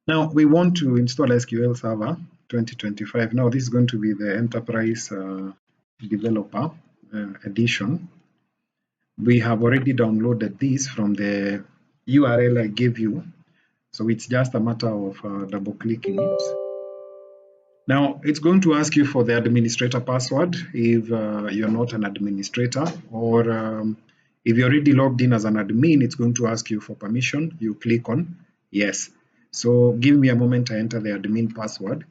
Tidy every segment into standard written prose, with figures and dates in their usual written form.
Now we want to install SQL Server 2025. Now this is going to be the enterprise developer edition. We have already downloaded this from the URL I gave you. So it's just a matter of double clicking it. Now it's going to ask you for the administrator password if you're not an administrator, or if you're already logged in as an admin, it's going to ask you for permission. You click on yes. So give me a moment, I enter the admin password.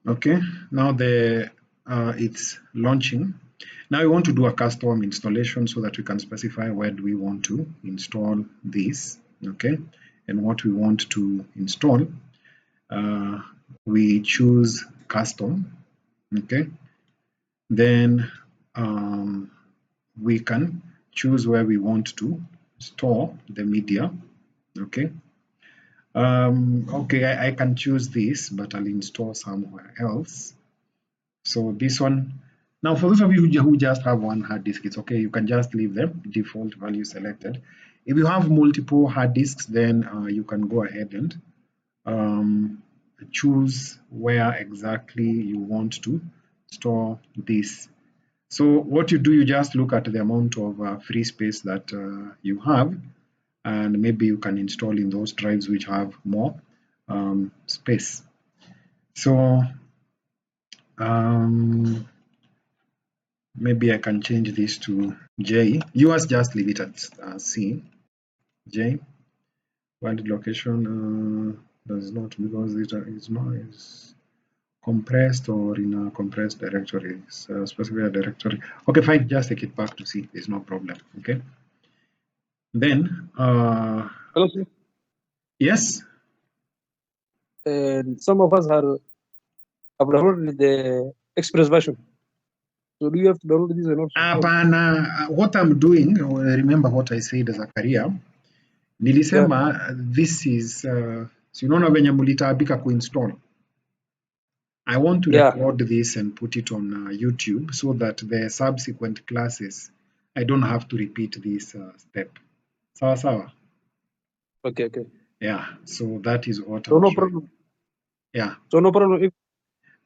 Okay, now it's launching. Now we want to do a custom installation so that we can specify where do we want to install this, okay, and what we want to install. We choose custom, okay. Then we can choose where we want to store the media, okay. Okay, I can choose this, but I'll install somewhere else. So this one, now for those of you who just have one hard disk, it's okay. You can just leave the default value selected. If you have multiple hard disks, then you can go ahead and choose where exactly you want to store this. So what you do, you just look at the amount of free space that you have, and maybe you can install in those drives which have more space. So maybe I can change this to J. Yours just leave it at C. J. Valid location does not, because it is not is compressed or in a compressed directory. So specify a directory. Okay, fine. Just take it back to C. There's no problem. Okay. Then Hello, sir. yes. Some of us have downloaded the Express version. So do you have to download this and also? What I'm doing, remember what I said as a career. Nilisema this is si unaona venye mlitaabika kuinstall. I want to record this and put it on YouTube so that the subsequent classes, I don't have to repeat this step. Sawa sawa? Okay. Yeah, so that is what So I'm no trying. problem. Yeah. So no problem if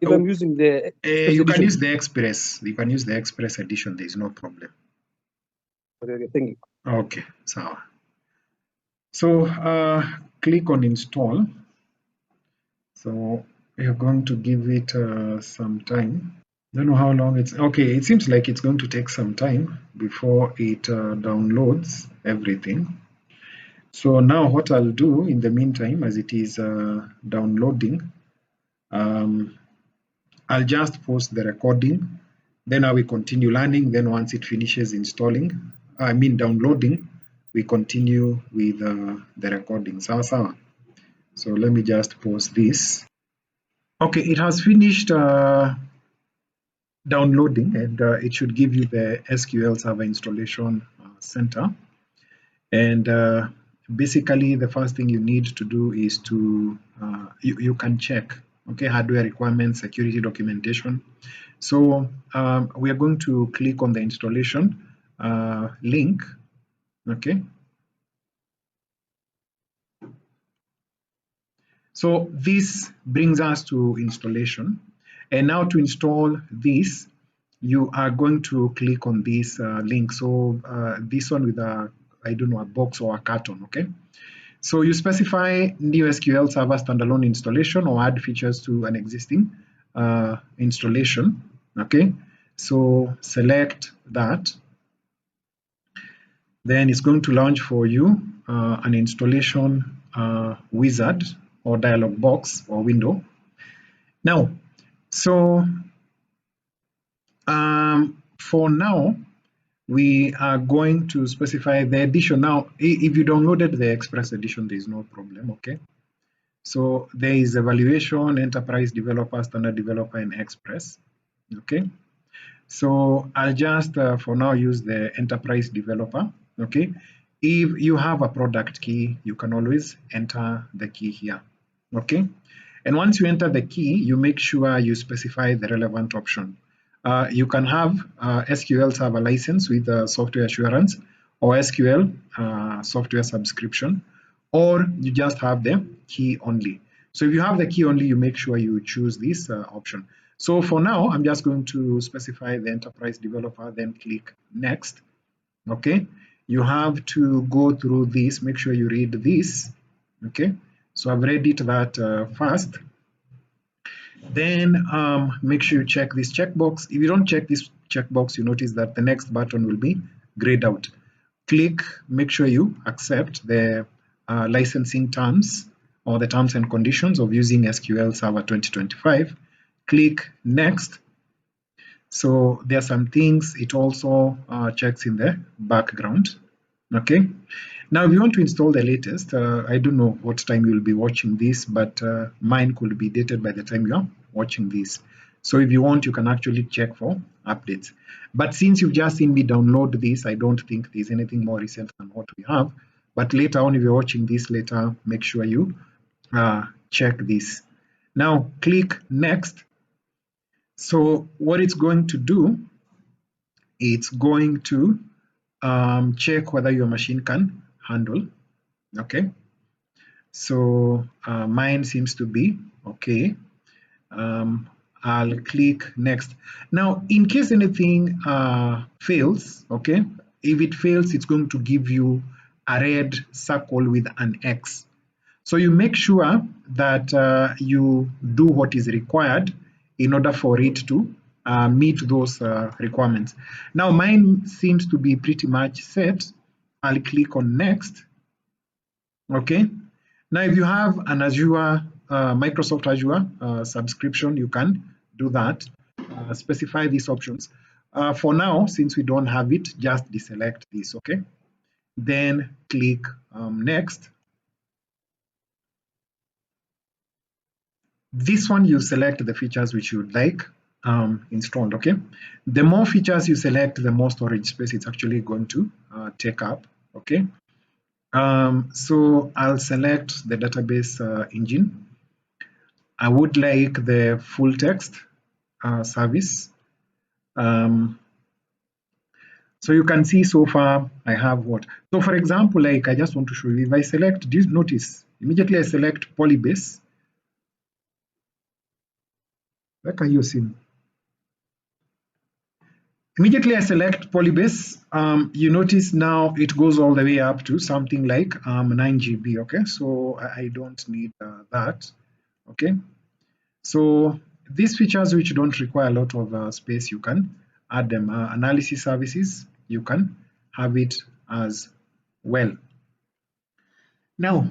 I'm using the you can use the Express. You can use the Express edition. There is no problem. Okay, thank you. Okay, sawa. So click on install. So you're going to give it some time. Don't know how long it's okay. It seems like it's going to take some time before it downloads everything. So now what I'll do in the meantime, as it is downloading, I'll just post the recording. Then I will continue learning. Then once it finishes downloading, we continue with the recording. Sawa. So let me just post this. Okay, it has finished downloading, and it should give you the SQL Server Installation Center. And basically, the first thing you need to do is to, you can check, okay, hardware requirements, security documentation. So we are going to click on the installation link, okay. So this brings us to installation. And now to install this, you are going to click on this link. So this one with a box or a carton, okay? So you specify new SQL Server standalone installation or add features to an existing installation, okay? So select that. Then it's going to launch for you an installation wizard or dialog box or window. Now, so for now, we are going to specify the edition. Now, if you downloaded the Express edition, there is no problem, okay? So there is evaluation, enterprise developer, standard developer, and Express, okay? So I'll just, for now, use the enterprise developer, okay? If you have a product key, you can always enter the key here, okay? And once you enter the key, you make sure you specify the relevant option. You can have SQL Server license with software assurance or SQL software subscription, or you just have the key only. So if you have the key only, you make sure you choose this option. So for now, I'm just going to specify the enterprise developer, then click next. Okay, you have to go through this, make sure you read this. Okay, so I've read it that first. Then make sure you check this checkbox. If you don't check this checkbox, you notice that the next button will be grayed out. Click, make sure you accept the licensing terms or the terms and conditions of using SQL Server 2025. Click next. So there are some things it also checks in the background. Okay. Now, if you want to install the latest, I don't know what time you'll be watching this, but mine could be dated by the time you're watching this. So if you want, you can actually check for updates. But since you've just seen me download this, I don't think there's anything more recent than what we have. But later on, if you're watching this later, make sure you check this. Now, click next. So what it's going to do, it's going to check whether your machine can handle. Okay, so mine seems to be okay. I'll click next. Now, in case anything fails, okay, if it fails, it's going to give you a red circle with an X. So you make sure that you do what is required in order for it to meet those requirements. Now, mine seems to be pretty much set. I'll click on next. Okay. Now, if you have an Azure, Microsoft Azure subscription, you can do that. Specify these options. For now, since we don't have it, just deselect this. Okay. Then click next. This one, you select the features which you would like installed. Okay. The more features you select, the more storage space it's actually going to take up. Okay. So I'll select the database engine. I would like the full text service. So you can see so far I have what. So for example, like I just want to show you, if I select, do you notice, immediately I select Polybase. Where can you see? Immediately I select Polybase, you notice now it goes all the way up to something like 9 GB, okay? So I don't need that, okay? So these features which don't require a lot of space, you can add them. Analysis services, you can have it as well. Now,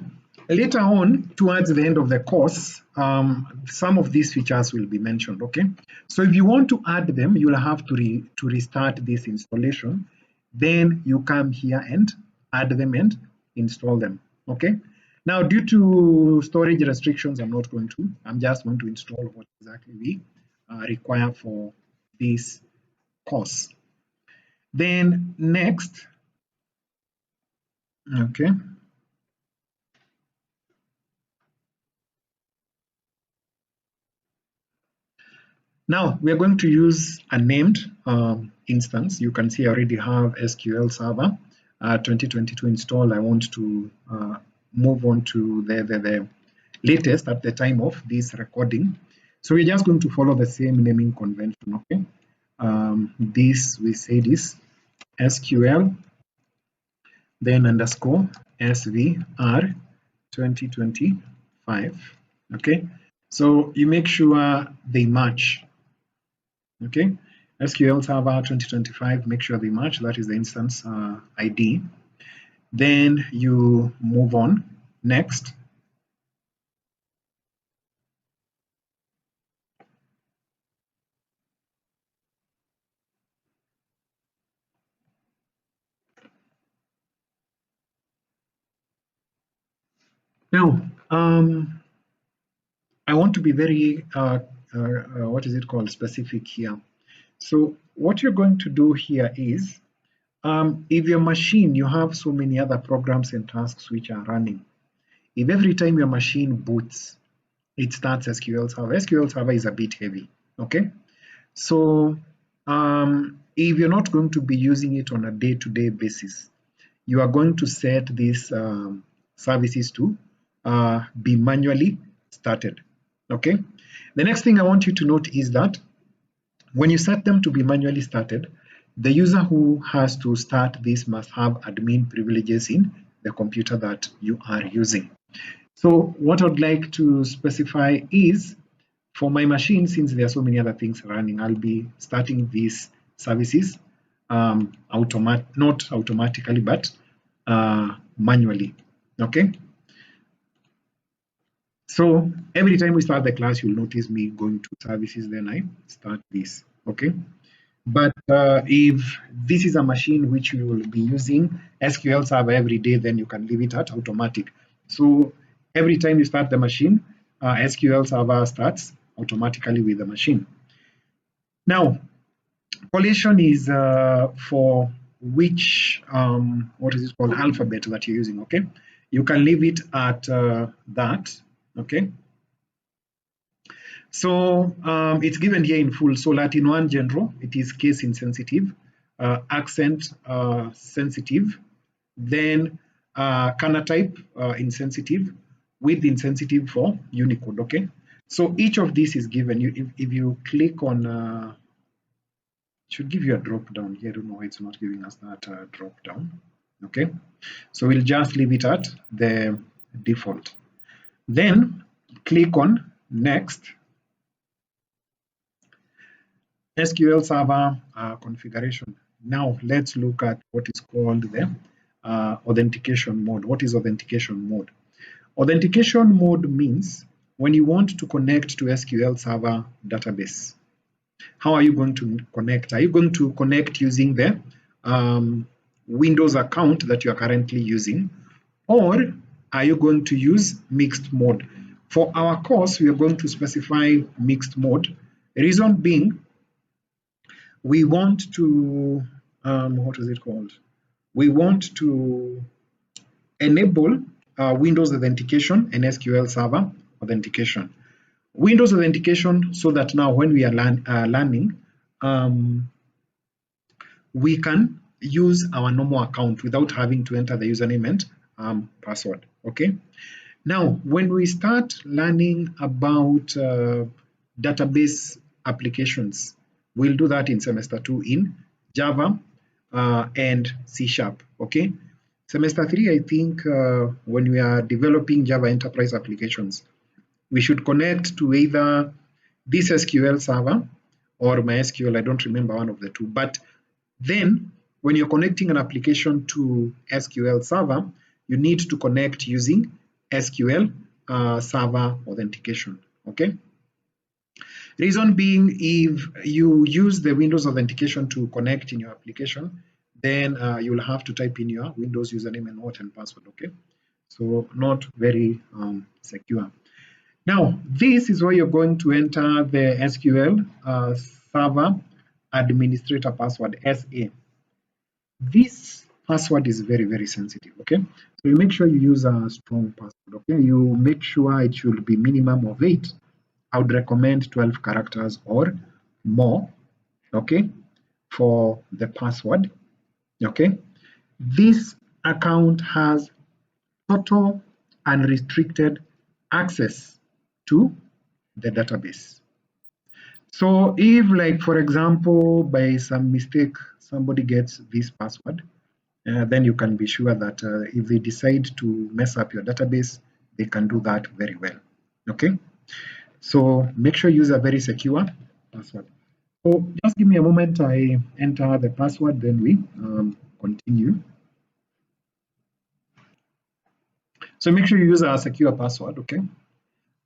later on, towards the end of the course, some of these features will be mentioned, okay? So if you want to add them, you'll have to restart this installation. Then you come here and add them and install them, okay? Now, due to storage restrictions, I'm just going to install what exactly we require for this course. Then next, okay. Now we are going to use a named instance. You can see I already have SQL Server 2022 installed. I want to move on to the latest at the time of this recording. So we're just going to follow the same naming convention, okay? This we say this SQL, then underscore SVR 2025, okay? So you make sure they match. Okay, SQL Server 2025, make sure they match. That is the instance ID. Then you move on. Next. Now, I want to be very, what is it called, specific here. So what you're going to do here is, if your machine, you have so many other programs and tasks which are running. If every time your machine boots, it starts SQL Server. SQL Server is a bit heavy, okay? So if you're not going to be using it on a day-to-day basis, you are going to set these services to be manually started. Okay. The next thing I want you to note is that when you set them to be manually started, the user who has to start this must have admin privileges in the computer that you are using. So what I'd like to specify is, for my machine, since there are so many other things running, I'll be starting these services not automatically, but manually. Okay. So every time we start the class, you'll notice me going to services, then I start this. Okay. But if this is a machine which you will be using SQL Server every day, then you can leave it at automatic. So every time you start the machine, SQL Server starts automatically with the machine. Now, collation is for which, what is it called, alphabet that you're using, okay? You can leave it at that, okay? So it's given here in full. So Latin 1 general, it is case insensitive, accent sensitive, then type insensitive, width insensitive for Unicode, okay? So each of these is given. If you click on, it should give you a drop down here. I don't know why it's not giving us that drop down, okay? So we'll just leave it at the default. Then click on next. SQL Server configuration. Now let's look at what is called the authentication mode. What is authentication mode? Authentication mode means when you want to connect to SQL Server database. How are you going to connect? Are you going to connect using the Windows account that you are currently using, or are you going to use mixed mode? For our course, we are going to specify mixed mode. The reason being, we want to, what is it called? We want to enable Windows authentication and SQL Server authentication. Windows authentication so that now when we are learning, we can use our normal account without having to enter the username and password, okay? Now, when we start learning about database applications, we'll do that in semester 2 in Java and C#, okay? Semester 3, I think when we are developing Java enterprise applications, we should connect to either this SQL Server or MySQL, I don't remember one of the two. But then when you're connecting an application to SQL Server, you need to connect using SQL Server authentication, okay? Reason being, if you use the Windows authentication to connect in your application, then you'll have to type in your Windows username and password, okay? So not very secure. Now, this is where you're going to enter the SQL Server Administrator Password, SA. This password is very, very sensitive, okay? So you make sure you use a strong password, okay? You make sure it should be minimum of 8. I would recommend 12 characters or more, okay, for the password, okay? This account has total unrestricted access to the database. So if, like, for example, by some mistake, somebody gets this password, then you can be sure that if they decide to mess up your database, they can do that very well, okay? So make sure you use a very secure password. So just give me a moment, I enter the password, then we continue. So make sure you use a secure password, okay?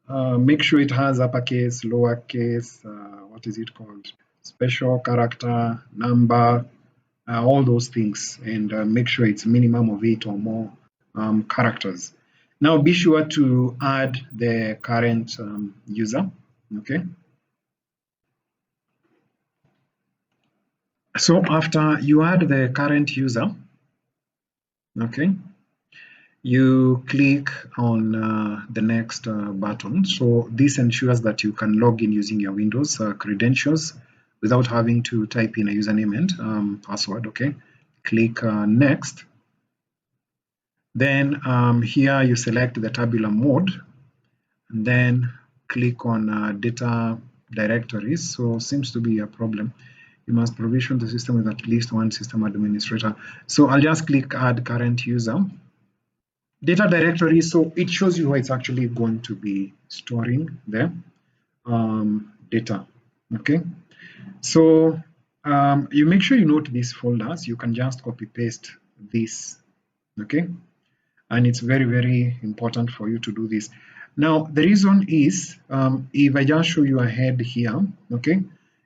Make sure it has uppercase, lowercase, what is it called? Special character, number, all those things, and make sure it's minimum of 8 or more characters. Now be sure to add the current user, okay? So after you add the current user, okay, you click on the next button. So this ensures that you can log in using your Windows credentials without having to type in a username and password, okay? Click next. Then here you select the tabular mode, and then click on data directories. So seems to be a problem. You must provision the system with at least one system administrator. So I'll just click add current user. Data directory, so it shows you where it's actually going to be storing the data. Okay, so you make sure you note these folders. You can just copy paste this. Okay, and it's very, very important for you to do this. Now, the reason is, if I just show you ahead here, okay,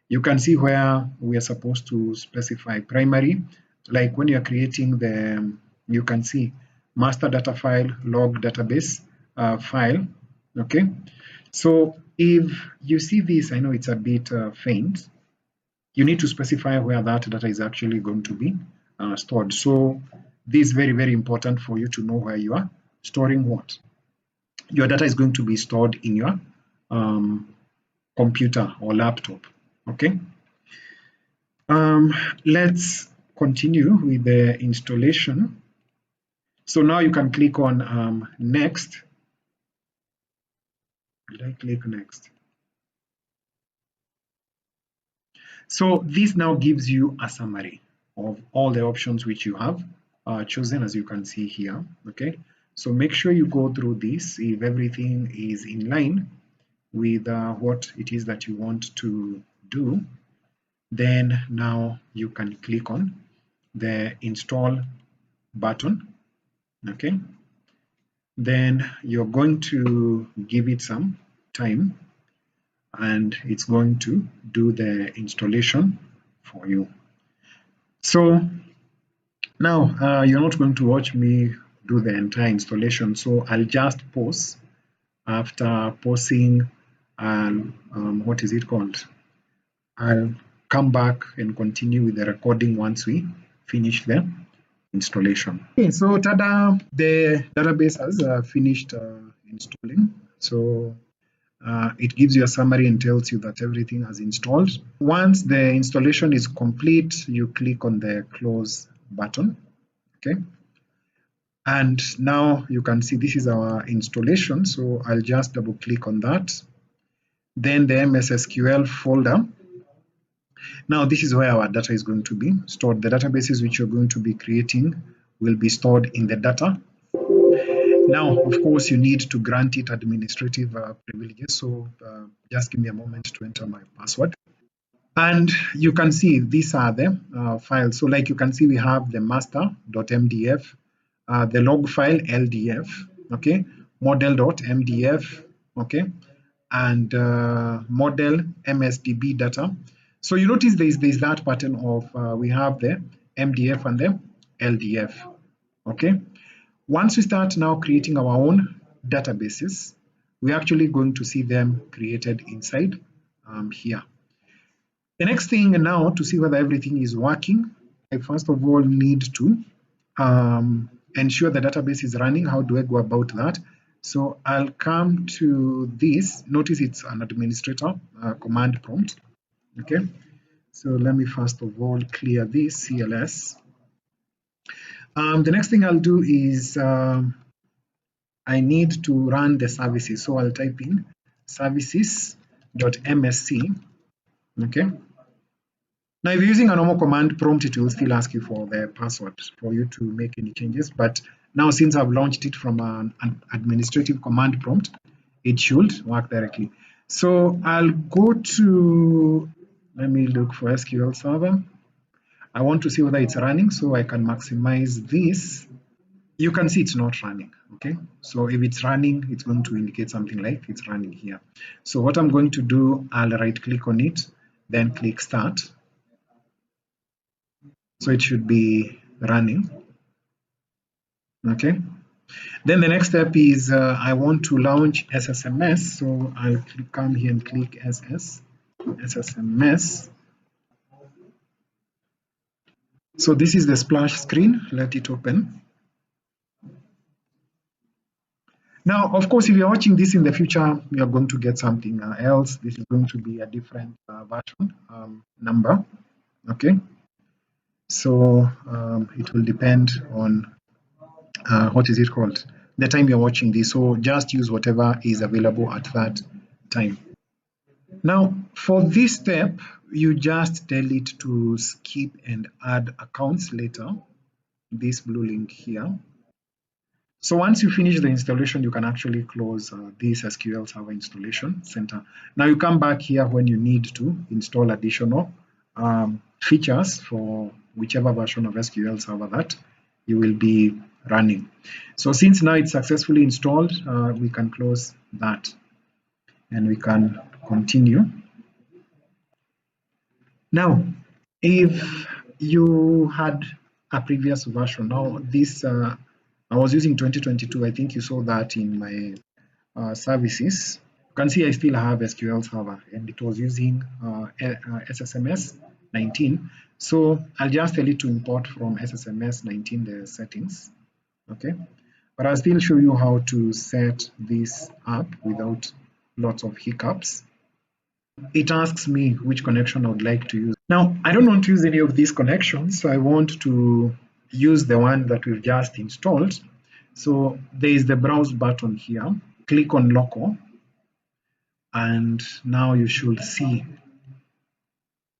you can see where we are supposed to specify primary, like when you're creating the, you can see master data file, log database file, okay. So if you see this, I know it's a bit faint, you need to specify where that data is actually going to be stored. So this is very, very important for you to know where you are storing what. Your data is going to be stored in your computer or laptop. Okay. Let's continue with the installation. So now you can click on next. Did I click next? So this now gives you a summary of all the options which you have chosen, as you can see here. Okay, so make sure you go through this if everything is in line with what it is that you want to do. Then now you can click on the install button. Okay, then you're going to give it some time and it's going to do the installation for you. So now you're not going to watch me do the entire installation, so I'll just pause. After pausing, what is it called? I'll come back and continue with the recording once we finish the installation. Okay, so tada, the database has finished installing. So it gives you a summary and tells you that everything has installed. Once the installation is complete, you click on the close button. Okay. And now you can see this is our installation. So I'll just double click on that. Then the MS SQL folder. Now this is where our data is going to be stored. The databases which you're going to be creating will be stored in the data. Now, of course, you need to grant it administrative privileges. So just give me a moment to enter my password. And you can see these are the files. So like you can see, we have the master.mdf, the log file LDF, okay, model.mdf, okay, and model MSDB data. So you notice there's that pattern of we have the MDF and the LDF, okay. Once we start now creating our own databases, we're actually going to see them created inside here. The next thing now, to see whether everything is working, I first of all need to ensure the database is running. How do I go about that? So I'll come to this. Notice it's an administrator command prompt. Okay. So let me first of all clear this CLS. The next thing I'll do is I need to run the services. So I'll type in services.msc. Okay. Now, if you're using a normal command prompt, it will still ask you for the password for you to make any changes. But now, since I've launched it from an administrative command prompt, it should work directly. So I'll go to, let me look for SQL Server. I want to see whether it's running, so I can maximize this. You can see it's not running, okay? So if it's running, it's going to indicate something like it's running here. So what I'm going to do, I'll right click on it, then click start. So it should be running. Okay. Then the next step is I want to launch SSMS. So I'll come here and click SSMS. So this is the splash screen. Let it open. Now, of course, if you're watching this in the future, you're going to get something else. This is going to be a different version number. Okay. So it will depend on what is it called? the time you're watching this. So just use whatever is available at that time. Now, for this step, you just tell it to skip and add accounts later, this blue link here. So once you finish the installation, you can actually close this SQL Server installation center. Now you come back here when you need to install additional features for whichever version of SQL Server that you will be running. So since now it's successfully installed, we can close that and we can continue. Now, if you had a previous version, now this I was using 2022. I think you saw that in my services. You can see I still have SQL Server, and it was using SSMS 19. So I'll just tell it to import from SSMS 19 the settings. Okay, but I'll still show you how to set this up without lots of hiccups. It asks me which connection I would like to use. Now, I don't want to use any of these connections, so I want to use the one that we've just installed. So there is the browse button here. Click on local, and now you should see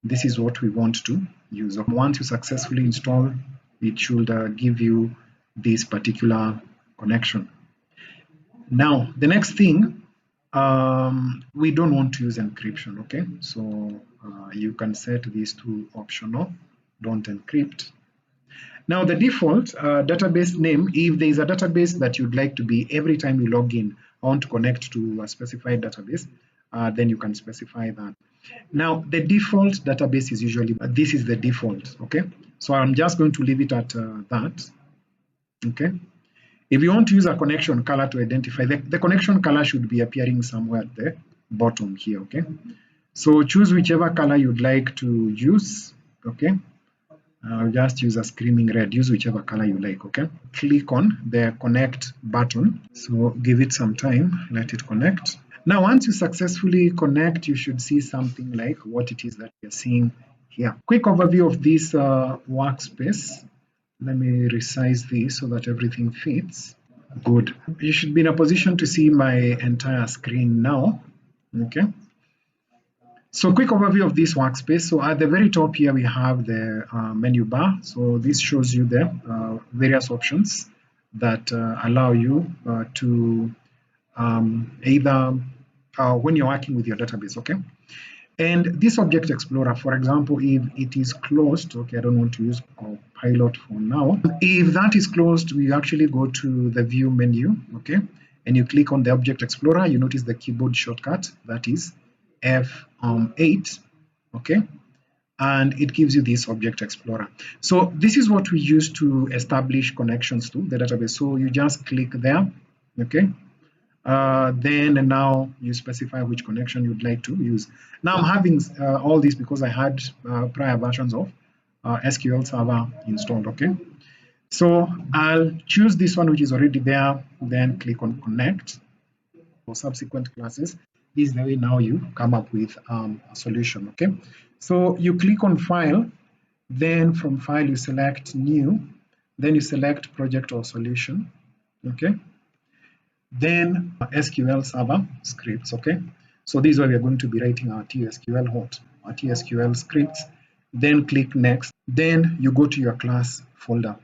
this is what we want to use. Once you successfully install, it should give you this particular connection. Now, the next thing, we don't want to use encryption, okay? So you can set these to optional, don't encrypt. Now the default database name, if there is a database that you'd like to be every time you log in, I want to connect to a specified database, then you can specify that. Now the default database is usually, this is the default, okay? So I'm just going to leave it at that, okay? If you want to use a connection color to identify, the connection color should be appearing somewhere at the bottom here, okay? So choose whichever color you'd like to use, okay? I'll just use a screaming red, use whichever color you like, okay? Click on the connect button. So give it some time, let it connect. Now, once you successfully connect, you should see something like what it is that you're seeing here. Quick overview of this workspace. Let me resize this so that everything fits. Good. You should be in a position to see my entire screen now, okay? So quick overview of this workspace. So at the very top here, we have the menu bar. So this shows you the various options that allow you to either when you're working with your database, okay? And this Object Explorer, for example, if it is closed, okay, I don't want to use Copilot for now. If that is closed, we actually go to the View menu, okay? And you click on the Object Explorer, you notice the keyboard shortcut, that is F8, okay? And it gives you this Object Explorer. So this is what we use to establish connections to the database. So you just click there, okay? Then now you specify which connection you'd like to use. Now I'm having all this because I had prior versions of SQL Server installed, okay? So I'll choose this one which is already there, then click on connect for subsequent classes. This is the way now you come up with a solution, okay? So you click on file, then from file you select new, then you select project or solution, okay? Then SQL Server scripts, okay? So this is where we are going to be writing our T-SQL scripts. Then click next. Then you go to your class folder.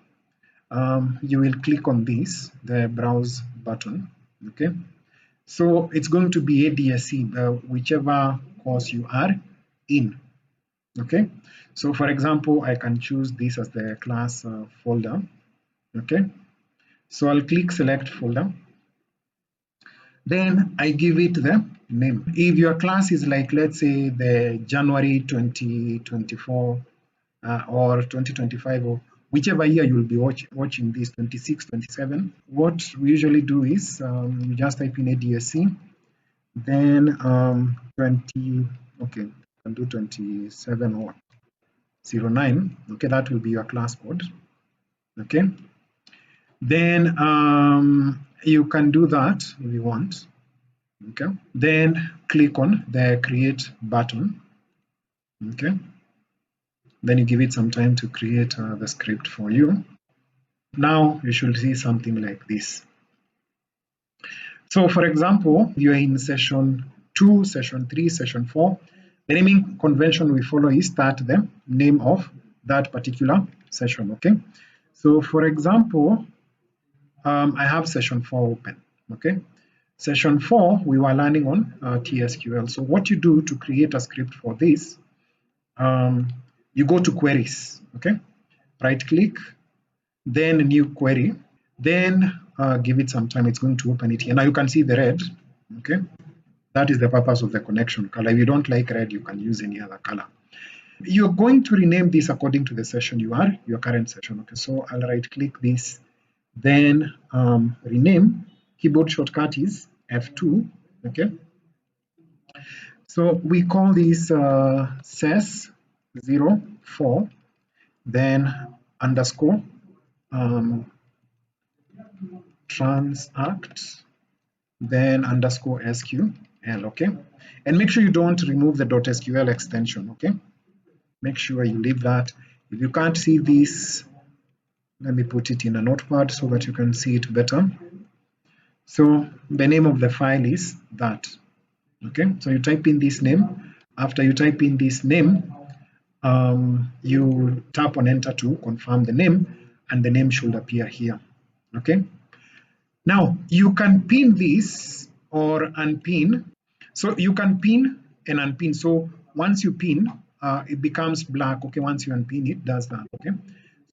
You will click on this, the browse button, okay? So it's going to be ADSC, whichever course you are in, okay? So for example, I can choose this as the class folder, okay? So I'll click select folder. Then I give it the name. If your class is like, let's say the January 2024 or 2025 or whichever year you'll be watching this, 26, 27, what we usually do is you just type in ADSC, then 20, okay, you can do 27 or 09, okay, that will be your class code, okay. Then you can do that if you want. Okay, then click on the create button, okay, then you give it some time to create the script for you. Now you should see something like this, So for example, you're in session 2, session 3, session 4, the naming convention we follow is start the name of that particular session, okay? So for example, I have session 4 open, okay? Session 4, we were learning on T-SQL. So what you do to create a script for this, you go to queries, okay? Right click, then new query, then give it some time, it's going to open it here. Now you can see the red, okay? That is the purpose of the connection color. If you don't like red, you can use any other color. You're going to rename this according to the session you are, your current session, okay? So I'll right click this, then rename. Keyboard shortcut is F2, okay? So we call this ses04, then underscore transact, then underscore SQL, okay? And make sure you don't remove the .SQL extension, okay? Make sure you leave that. If you can't see this, let me put it in a notepad so that you can see it better. So the name of the file is that, okay? So you type in this name. After you type in this name, you tap on enter to confirm the name, and the name should appear here, okay? Now you can pin this or unpin. So you can pin and unpin. So once you pin, it becomes black, okay? Once you unpin, it does that, okay?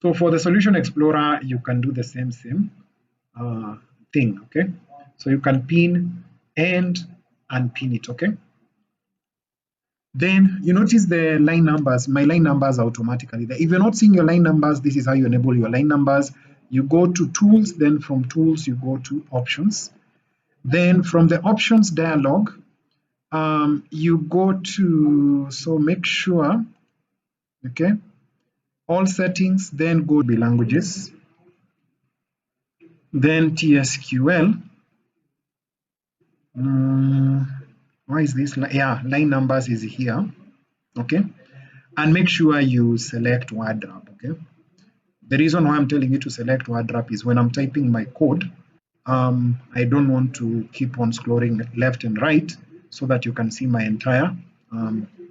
So for the Solution Explorer, you can do the same thing, okay? So you can pin and unpin it, okay? Then you notice the line numbers, my line numbers are automatically there. If you're not seeing your line numbers, this is how you enable your line numbers. You go to tools, then from tools, you go to options. Then from the options dialog, you go to, so make sure, okay, all settings, then go to languages, then T-SQL. Why is this? Yeah, line numbers is here, okay? And make sure you select word wrap, okay? The reason why I'm telling you to select word wrap is when I'm typing my code, I don't want to keep on scrolling left and right so that you can see my entire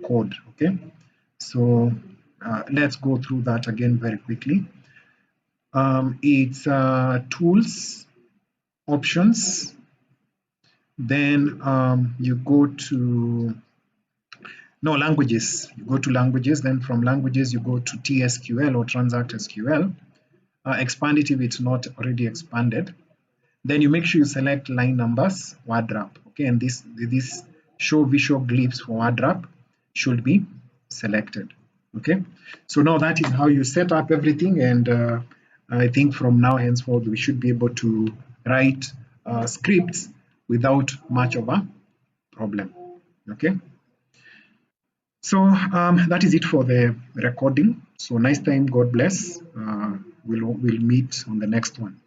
code, okay? So let's go through that again very quickly. It's tools, options, then you go to languages. You go to languages, then from languages you go to T-SQL or Transact SQL. Expand it if it's not already expanded. Then you make sure you select line numbers, word wrap, okay? And this show visual glyphs for word wrap should be selected, okay? So now that is how you set up everything, and I think from now henceforth we should be able to write scripts without much of a problem, okay? So that is it for the recording. So nice time, God bless. We'll meet on the next one.